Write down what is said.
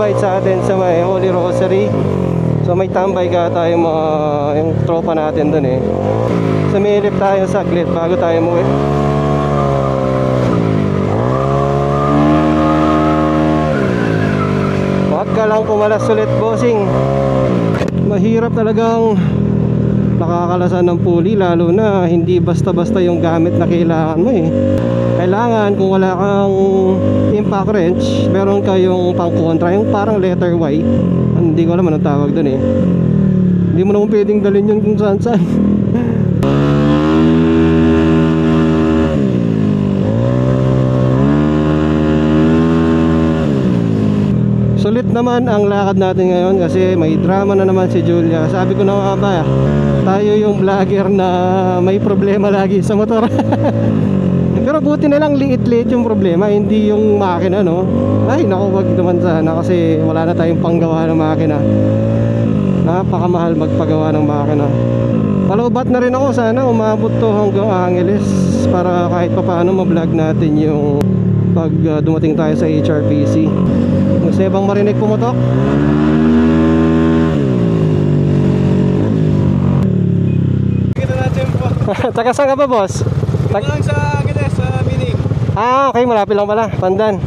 nag-invite sa atin sa may Holy Rosary. So may tambay ka tayo mga yung tropa natin dun eh. Sumilip tayo saglit bago tayo umuwi. Huwag ka lang pumalas ulit, bossing. Mahirap talagang nakakalasan ng puli, lalo na hindi basta-basta yung gamit na kailangan mo eh. Kailangan kung wala kang impact wrench, meron kayong pang kontra, yung parang letter Y. Hindi ko alam anong tawag dun eh. Hindi mo naman pwedeng dalhin yun kung saan saan. Sulit naman ang lakad natin ngayon kasi may drama na naman si Julia. Sabi ko na nga ba, tayo yung vlogger na may problema lagi sa motor. Pero buti na lang liit-liit yung problema, hindi yung makina, no? Ay naku, wag naman sana kasi wala na tayong panggawa ng makina. Napakamahal magpagawa ng makina. Palaubat na rin ako, sana umabot to hanggang Angeles para kahit pa paano ma-vlog natin yung pag dumating tayo sa HRPC. Gusto bang marinig pumotok? Kita natin po. Taga saan ka ba, boss? Ito lang sa Agiles, sa Mining. Ah, okay, malapit lang pala, Pandan.